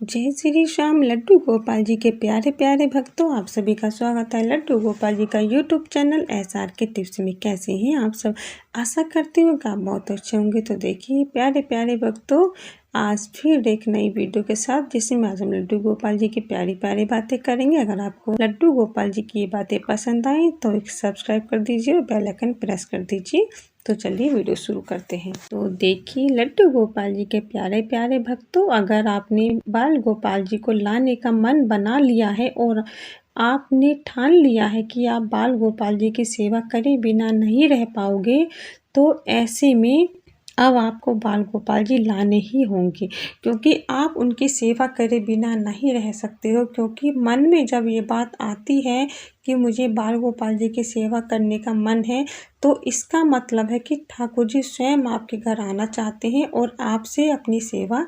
जय श्री श्याम। लड्डू गोपाल जी के प्यारे प्यारे भक्तों, आप सभी का स्वागत है लड्डू गोपाल जी का यूट्यूब चैनल SR के टिप्स में। कैसे हैं आप सब? आशा करती हूँ कि आप बहुत अच्छे होंगे। तो देखिए प्यारे प्यारे भक्तों, आज फिर एक नई वीडियो के साथ, जिसमें आज हम लड्डू गोपाल जी की प्यारी प्यारी बातें करेंगे। अगर आपको लड्डू गोपाल जी की ये बातें पसंद आई तो एक सब्सक्राइब कर दीजिए और बेल आइकन प्रेस कर दीजिए। तो चलिए वीडियो शुरू करते हैं। तो देखिए लड्डू गोपाल जी के प्यारे प्यारे भक्तों, अगर आपने बाल गोपाल जी को लाने का मन बना लिया है और आपने ठान लिया है कि आप बाल गोपाल जी की सेवा करे बिना नहीं रह पाओगे, तो ऐसे में अब आपको बाल गोपाल जी लाने ही होंगे, क्योंकि आप उनकी सेवा करे बिना नहीं रह सकते हो। क्योंकि मन में जब ये बात आती है कि मुझे बाल गोपाल जी की सेवा करने का मन है, तो इसका मतलब है कि ठाकुर जी स्वयं आपके घर आना चाहते हैं और आपसे अपनी सेवा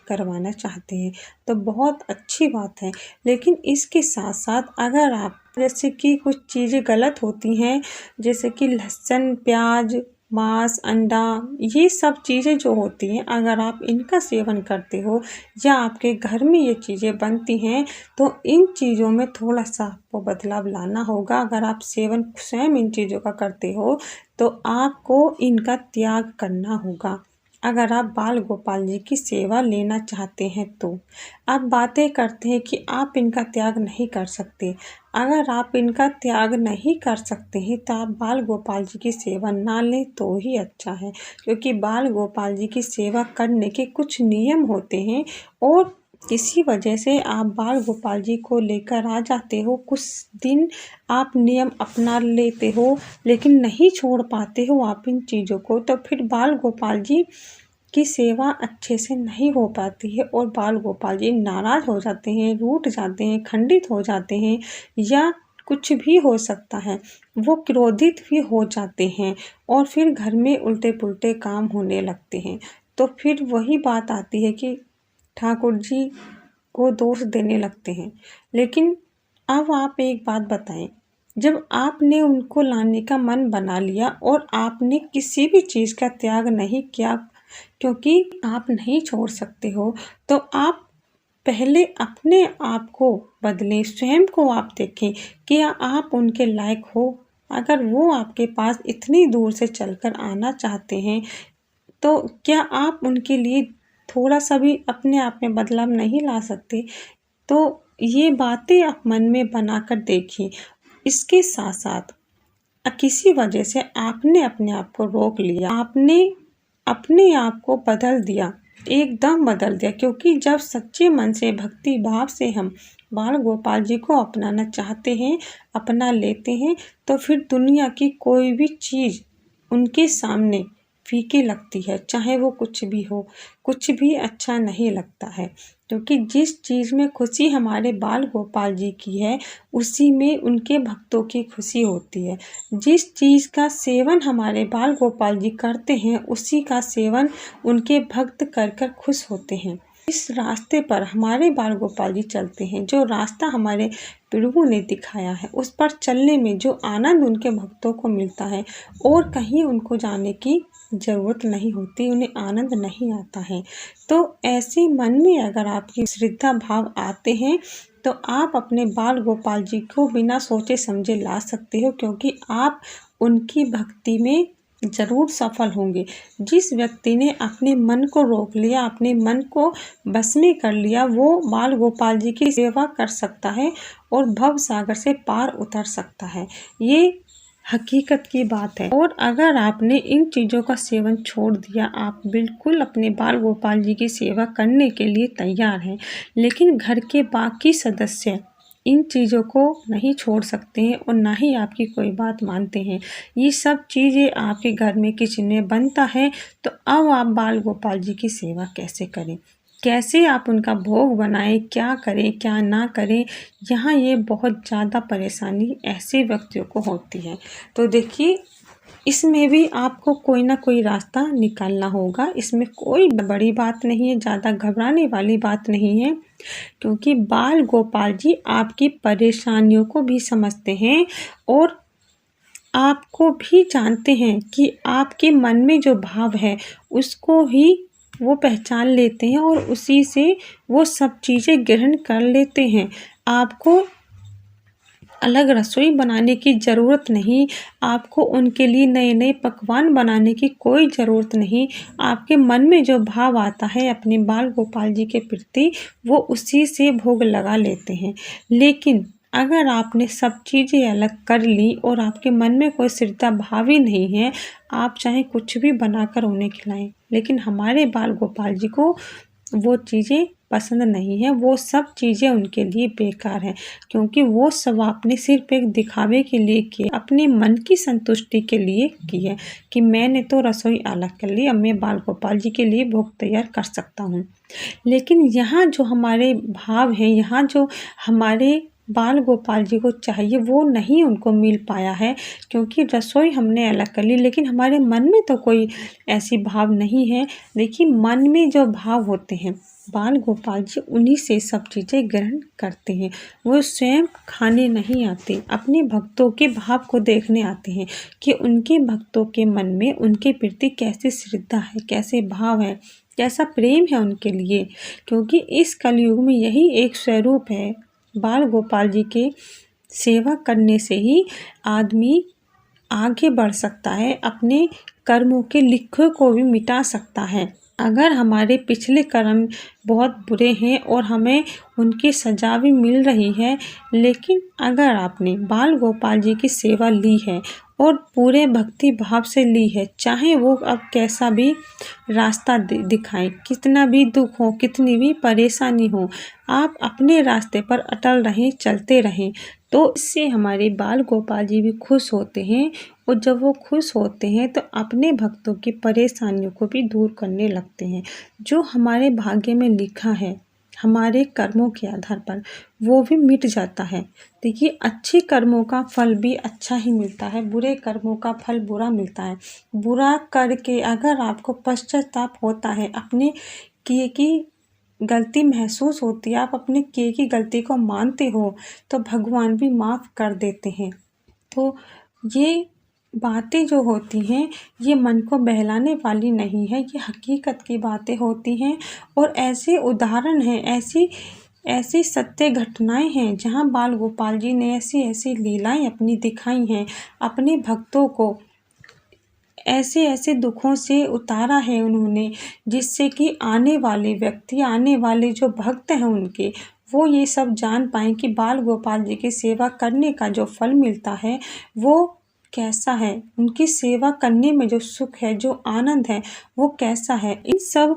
करवाना चाहते हैं। तो बहुत अच्छी बात है। लेकिन इसके साथ साथ अगर आप, जैसे कि कुछ चीज़ें गलत होती हैं, जैसे कि लहसुन, प्याज, मांस, अंडा, ये सब चीज़ें जो होती हैं, अगर आप इनका सेवन करते हो या आपके घर में ये चीज़ें बनती हैं, तो इन चीज़ों में थोड़ा सा आपको बदलाव लाना होगा। अगर आप सेवन स्वयं इन चीज़ों का करते हो तो आपको इनका त्याग करना होगा, अगर आप बाल गोपाल जी की सेवा लेना चाहते हैं तो। आप बातें करते हैं कि आप इनका त्याग नहीं कर सकते। अगर आप इनका त्याग नहीं कर सकते हैं तो आप बाल गोपाल जी की सेवा ना लें तो ही अच्छा है, क्योंकि बाल गोपाल जी की सेवा करने के कुछ नियम होते हैं और किसी वजह से आप बाल गोपाल जी को लेकर आ जाते हो, कुछ दिन आप नियम अपना लेते हो लेकिन नहीं छोड़ पाते हो आप इन चीज़ों को, तो फिर बाल गोपाल जी की सेवा अच्छे से नहीं हो पाती है और बाल गोपाल जी नाराज़ हो जाते हैं, रूठ जाते हैं, खंडित हो जाते हैं, या कुछ भी हो सकता है, वो क्रोधित भी हो जाते हैं और फिर घर में उल्टे पुल्टे काम होने लगते हैं। तो फिर वही बात आती है कि ठाकुर जी को दोष देने लगते हैं। लेकिन अब आप एक बात बताएं, जब आपने उनको लाने का मन बना लिया और आपने किसी भी चीज़ का त्याग नहीं किया, क्योंकि आप नहीं छोड़ सकते हो, तो आप पहले अपने आप को बदलें, स्वयं को आप देखें कि आप उनके लायक हो। अगर वो आपके पास इतनी दूर से चलकर आना चाहते हैं, तो क्या आप उनके लिए थोड़ा सा भी अपने आप में बदलाव नहीं ला सकते? तो ये बातें आप मन में बनाकर देखिए। इसके साथ साथ किसी वजह से आपने अपने आप को रोक लिया, आपने अपने आप को बदल दिया, एकदम बदल दिया, क्योंकि जब सच्चे मन से, भक्ति भाव से हम बाल गोपाल जी को अपनाना चाहते हैं, अपना लेते हैं, तो फिर दुनिया की कोई भी चीज़ उनके सामने फीकी लगती है। चाहे वो कुछ भी हो, कुछ भी अच्छा नहीं लगता है, क्योंकि जिस चीज़ में खुशी हमारे बाल गोपाल जी की है, उसी में उनके भक्तों की खुशी होती है। जिस चीज़ का सेवन हमारे बाल गोपाल जी करते हैं, उसी का सेवन उनके भक्त कर कर खुश होते हैं। इस रास्ते पर हमारे बाल गोपाल जी चलते हैं, जो रास्ता हमारे प्रभु ने दिखाया है, उस पर चलने में जो आनंद उनके भक्तों को मिलता है, और कहीं उनको जाने की ज़रूरत नहीं होती, उन्हें आनंद नहीं आता है। तो ऐसे मन में अगर आपकी श्रद्धा भाव आते हैं, तो आप अपने बाल गोपाल जी को बिना सोचे समझे ला सकते हो, क्योंकि आप उनकी भक्ति में ज़रूर सफल होंगे। जिस व्यक्ति ने अपने मन को रोक लिया, अपने मन को बस में कर लिया, वो बाल गोपाल जी की सेवा कर सकता है और भव सागर से पार उतर सकता है। ये हकीकत की बात है। और अगर आपने इन चीज़ों का सेवन छोड़ दिया, आप बिल्कुल अपने बाल गोपाल जी की सेवा करने के लिए तैयार हैं, लेकिन घर के बाकी सदस्य इन चीज़ों को नहीं छोड़ सकते हैं और ना ही आपकी कोई बात मानते हैं। ये सब चीज़ें आपके घर में किचन में बनता है, तो अब आप बाल गोपाल जी की सेवा कैसे करें, कैसे आप उनका भोग बनाएं, क्या करें क्या ना करें, यहाँ ये बहुत ज़्यादा परेशानी ऐसे व्यक्तियों को होती है। तो देखिए, इसमें भी आपको कोई ना कोई रास्ता निकालना होगा। इसमें कोई बड़ी बात नहीं है, ज़्यादा घबराने वाली बात नहीं है, क्योंकि बाल गोपाल जी आपकी परेशानियों को भी समझते हैं और आपको भी जानते हैं कि आपके मन में जो भाव है उसको ही वो पहचान लेते हैं और उसी से वो सब चीज़ें ग्रहण कर लेते हैं। आपको अलग रसोई बनाने की ज़रूरत नहीं, आपको उनके लिए नए-नए पकवान बनाने की कोई ज़रूरत नहीं। आपके मन में जो भाव आता है अपने बाल गोपाल जी के प्रति, वो उसी से भोग लगा लेते हैं। लेकिन अगर आपने सब चीज़ें अलग कर ली और आपके मन में कोई श्रद्धा भाव ही नहीं है, आप चाहे कुछ भी बनाकर उन्हें खिलाएँ, लेकिन हमारे बाल गोपाल जी को वो चीज़ें पसंद नहीं है, वो सब चीज़ें उनके लिए बेकार हैं, क्योंकि वो सब आपने सिर्फ एक दिखावे के लिए किए, अपने मन की संतुष्टि के लिए की है कि मैंने तो रसोई अलग कर ली, अब मैं बाल गोपाल जी के लिए भोग तैयार कर सकता हूँ। लेकिन यहाँ जो हमारे भाव हैं, यहाँ जो हमारे बाल गोपाल जी को चाहिए वो नहीं उनको मिल पाया है, क्योंकि रसोई हमने अलग कर ली लेकिन हमारे मन में तो कोई ऐसी भाव नहीं है। देखिए, मन में जो भाव होते हैं बाल गोपाल जी उन्हीं से सब चीज़ें ग्रहण करते हैं। वो स्वयं खाने नहीं आते, अपने भक्तों के भाव को देखने आते हैं कि उनके भक्तों के मन में उनके प्रति कैसी श्रद्धा है, कैसे भाव है, कैसा प्रेम है उनके लिए। क्योंकि इस कलयुग में यही एक स्वरूप है, बाल गोपाल जी के सेवा करने से ही आदमी आगे बढ़ सकता है, अपने कर्मों के लिखे को भी मिटा सकता है। अगर हमारे पिछले कर्म बहुत बुरे हैं और हमें उनकी सज़ा भी मिल रही है, लेकिन अगर आपने बाल गोपाल जी की सेवा ली है और पूरे भक्ति भाव से ली है, चाहे वो अब कैसा भी रास्ता दिखाएं, कितना भी दुख हो, कितनी भी परेशानी हो, आप अपने रास्ते पर अटल रहें, चलते रहें, तो इससे हमारे बाल गोपाल जी भी खुश होते हैं। और जब वो खुश होते हैं तो अपने भक्तों की परेशानियों को भी दूर करने लगते हैं। जो हमारे भाग्य में लिखा है हमारे कर्मों के आधार पर, वो भी मिट जाता है। देखिए, अच्छे कर्मों का फल भी अच्छा ही मिलता है, बुरे कर्मों का फल बुरा मिलता है। बुरा करके अगर आपको पश्चाताप होता है, अपने किए की गलती महसूस होती है, आप अपने किए की गलती को मानते हो, तो भगवान भी माफ़ कर देते हैं। तो ये बातें जो होती हैं, ये मन को बहलाने वाली नहीं है, ये हकीकत की बातें होती हैं और ऐसे उदाहरण हैं, ऐसी सत्य घटनाएं हैं जहां बाल गोपाल जी ने ऐसी लीलाएं अपनी दिखाई हैं, अपने भक्तों को ऐसे दुखों से उतारा है उन्होंने, जिससे कि आने वाले व्यक्ति, आने वाले जो भक्त हैं उनके, वो ये सब जान पाएँ कि बाल गोपाल जी की सेवा करने का जो फल मिलता है वो कैसा है, उनकी सेवा करने में जो सुख है, जो आनंद है, वो कैसा है। इन सब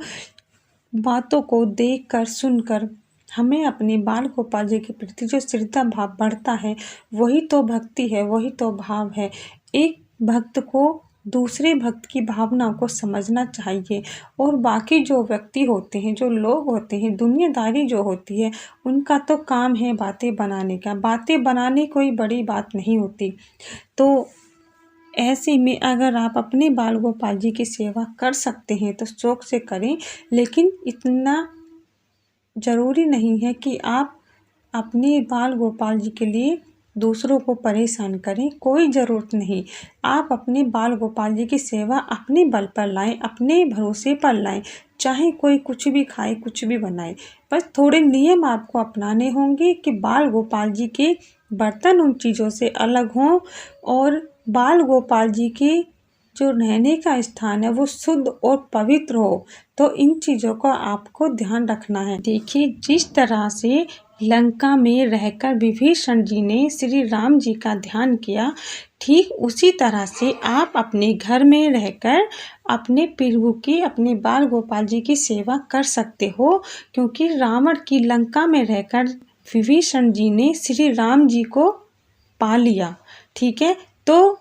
बातों को देखकर, सुनकर हमें अपने बाल गोपाल जी के प्रति जो श्रद्धा भाव बढ़ता है, वही तो भक्ति है, वही तो भाव है। एक भक्त को दूसरे भक्त की भावनाओं को समझना चाहिए और बाकी जो व्यक्ति होते हैं, जो लोग होते हैं, दुनियादारी जो होती है, उनका तो काम है बातें बनाने का। बातें बनाने कोई बड़ी बात नहीं होती। तो ऐसे में अगर आप अपने बाल गोपाल जी की सेवा कर सकते हैं तो शौक से करें, लेकिन इतना ज़रूरी नहीं है कि आप अपने बाल गोपाल जी के लिए दूसरों को परेशान करें, कोई ज़रूरत नहीं। आप अपने बाल गोपाल जी की सेवा अपने बल पर लाएं, अपने भरोसे पर लाएं, चाहे कोई कुछ भी खाए, कुछ भी बनाए। बस थोड़े नियम आपको अपनाने होंगे कि बाल गोपाल जी के बर्तन उन चीज़ों से अलग हों और बाल गोपाल जी के जो रहने का स्थान है वो शुद्ध और पवित्र हो। तो इन चीज़ों का आपको ध्यान रखना है। देखिए, जिस तरह से लंका में रहकर विभीषण जी ने श्री राम जी का ध्यान किया, ठीक उसी तरह से आप अपने घर में रहकर अपने प्रभु की, अपने बाल गोपाल जी की सेवा कर सकते हो, क्योंकि रावण की लंका में रहकर विभीषण जी ने श्री राम जी को पा लिया। ठीक है, तो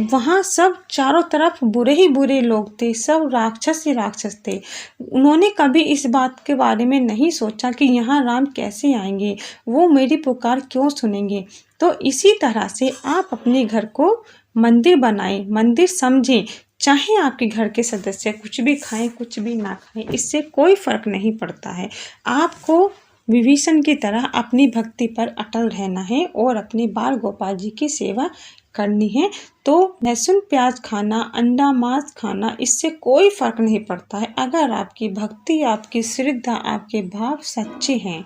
वहाँ सब चारों तरफ बुरे ही बुरे लोग थे, सब राक्षस ही राक्षस थे। उन्होंने कभी इस बात के बारे में नहीं सोचा कि यहाँ राम कैसे आएंगे, वो मेरी पुकार क्यों सुनेंगे। तो इसी तरह से आप अपने घर को मंदिर बनाएं, मंदिर समझें। चाहे आपके घर के सदस्य कुछ भी खाएं, कुछ भी ना खाएं, इससे कोई फर्क नहीं पड़ता है। आपको विभीषण की तरह अपनी भक्ति पर अटल रहना है और अपने बाल गोपाल जी की सेवा करनी है। तो लहसुन प्याज खाना, अंडा मांस खाना, इससे कोई फ़र्क नहीं पड़ता है। अगर आपकी भक्ति, आपकी श्रद्धा, आपके भाव सच्चे हैं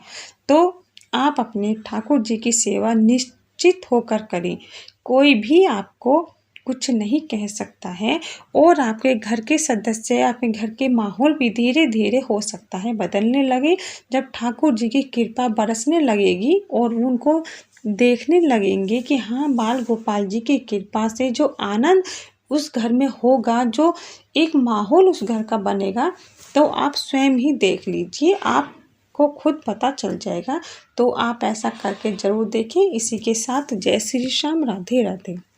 तो आप अपने ठाकुर जी की सेवा निश्चित होकर करें। कोई भी आपको कुछ नहीं कह सकता है और आपके घर के सदस्य, आपके घर के माहौल भी धीरे धीरे हो सकता है बदलने लगे। जब ठाकुर जी की कृपा बरसने लगेगी और उनको देखने लगेंगे कि हाँ, बाल गोपाल जी की कृपा से जो आनंद उस घर में होगा, जो एक माहौल उस घर का बनेगा, तो आप स्वयं ही देख लीजिए, आपको खुद पता चल जाएगा। तो आप ऐसा करके ज़रूर देखें। इसी के साथ जय श्री श्याम, राधे राधे।